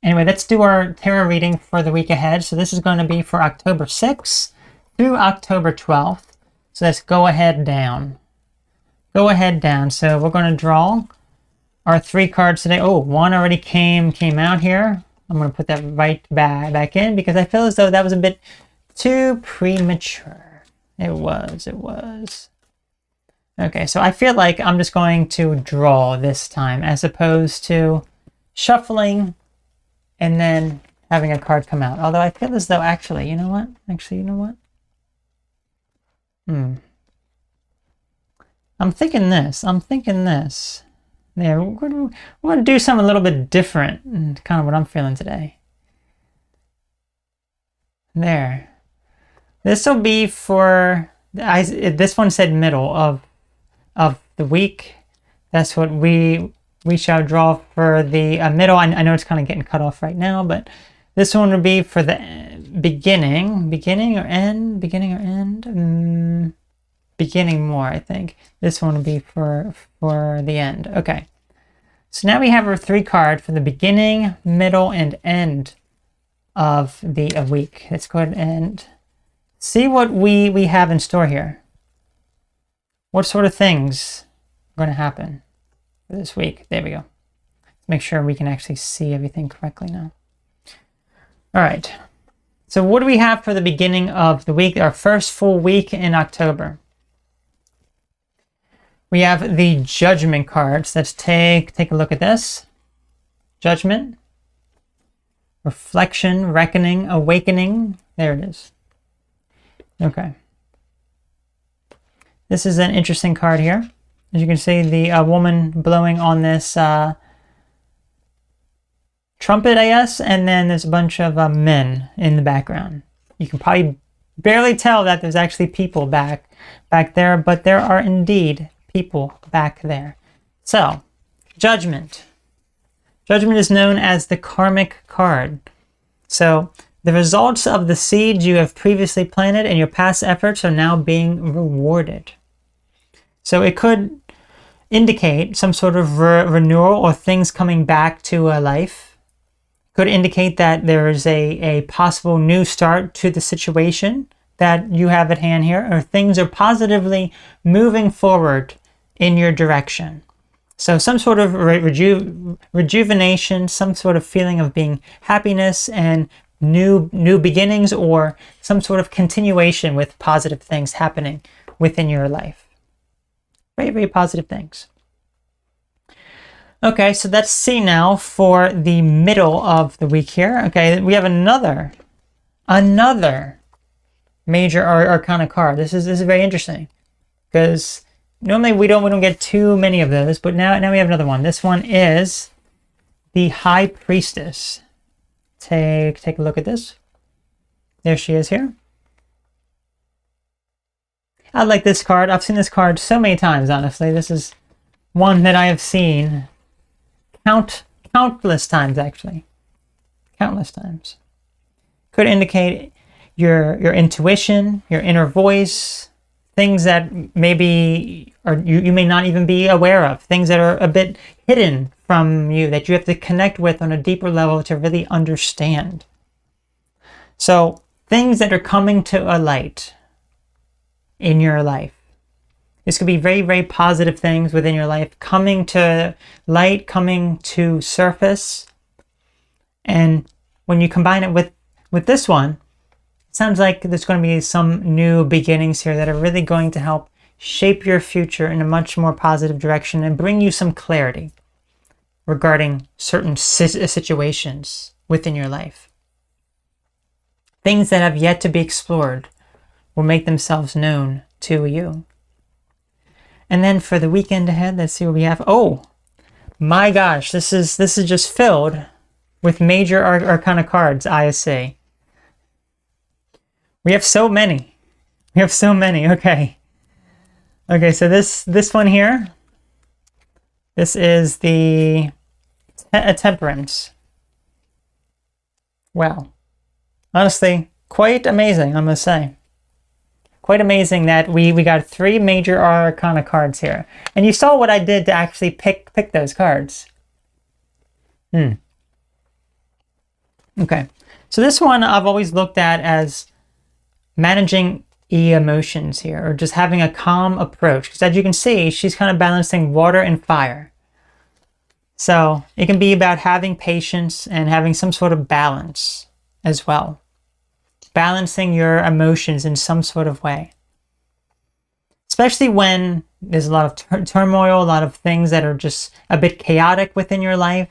Anyway, let's do our tarot reading for the week ahead. So this is going to be for October 6th through October 12th. So let's go ahead down. Go ahead down. So we're going to draw our 3 cards today. Oh, one already came out here. I'm going to put that right back in because I feel as though that was a bit too premature. It was. Okay, so I feel like I'm just going to draw this time as opposed to shuffling and then having a card come out. Although I feel as though actually, you know what? I'm thinking this. Yeah, we're going to do something a little bit different. Kind of what I'm feeling today. There. This will be for... this one said middle of the week. That's what we shall draw for the middle. I know it's kind of getting cut off right now, but this one would be for the beginning or end. Beginning more, I think. This one would be for the end. Okay. So now we have our 3 cards for the beginning, middle, and end of the week. Let's go ahead and see what we have in store here. What sort of things are going to happen for this week? There we go. Let's make sure we can actually see everything correctly now. All right. So what do we have for the beginning of the week? Our first full week in October. We have the Judgment cards. Let's take a look at this. Judgment, Reflection, Reckoning, Awakening. There it is. Okay. This is an interesting card here. As you can see, the woman blowing on this trumpet, I guess, and then there's a bunch of men in the background. You can probably barely tell that there's actually people back there, but there are indeed people back there. So, Judgment. Judgment is known as the karmic card. So, the results of the seeds you have previously planted and your past efforts are now being rewarded. So, it could indicate some sort of renewal or things coming back to life. Could indicate that there is a possible new start to the situation that you have at hand here, or things are positively moving forward in your direction. So some sort of rejuvenation, some sort of feeling of being happiness and new beginnings, or some sort of continuation with positive things happening within your life. Very, very positive things. Okay, so let's see now for the middle of the week here. Okay, we have another major arcana card. This is very interesting because normally we don't get too many of those, but now we have another one. This one is the High Priestess. Take a look at this. There she is here. I like this card. I've seen this card so many times, honestly. This is one that I have seen countless times, actually. Countless times. Could indicate your intuition, your inner voice, things that maybe you may not even be aware of, things that are a bit hidden from you that you have to connect with on a deeper level to really understand. So things that are coming to a light in your life. This could be very, very positive things within your life coming to light, coming to surface. And when you combine it with this one, it sounds like there's going to be some new beginnings here that are really going to help shape your future in a much more positive direction and bring you some clarity regarding certain situations within your life. Things that have yet to be explored will make themselves known to you. And then for the weekend ahead, let's see what we have. Oh my gosh, this is just filled with major arcana cards, I see. We have so many. Okay. Okay, so this one here, this is the Temperance. Wow. Honestly, quite amazing, I must say. Quite amazing that we got 3 major arcana cards here. And you saw what I did to actually pick those cards. Okay. So this one I've always looked at as managing emotions here, or just having a calm approach. Because as you can see, she's kind of balancing water and fire. So it can be about having patience and having some sort of balance as well. Balancing your emotions in some sort of way. Especially when there's a lot of turmoil, a lot of things that are just a bit chaotic within your life.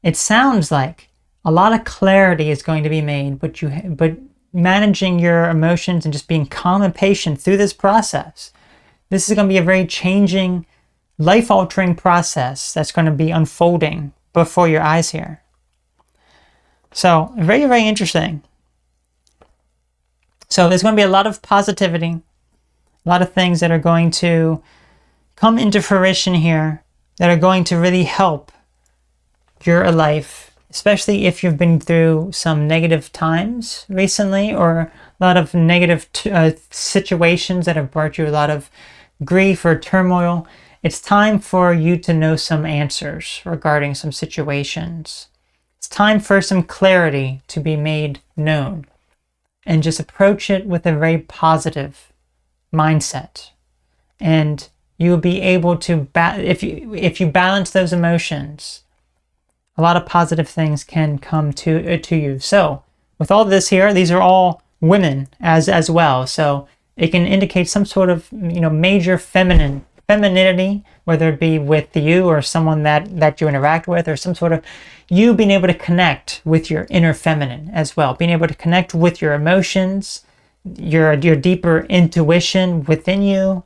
It sounds like a lot of clarity is going to be made, but managing your emotions and just being calm and patient through this process. This is going to be a very changing, life-altering process that's going to be unfolding before your eyes here. So, very, very interesting. So there's going to be a lot of positivity, a lot of things that are going to come into fruition here that are going to really help your life, especially if you've been through some negative times recently, or a lot of negative situations that have brought you a lot of grief or turmoil. It's time for you to know some answers regarding some situations. It's time for some clarity to be made known, and just approach it with a very positive mindset. And you'll be able to, if you balance those emotions, a lot of positive things can come to you. So with all this here, these are all women as well. So it can indicate some sort of, major femininity, whether it be with you or someone that you interact with, or some sort of you being able to connect with your inner feminine as well, being able to connect with your emotions, your deeper intuition within you,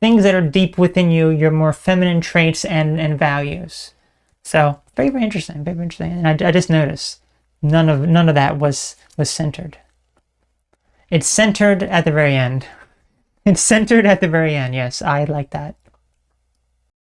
things that are deep within you, your more feminine traits and values. So very, very interesting, very, very interesting. And I just noticed none of that was centered. It's centered at the very end. It's centered at the very end. Yes, I like that.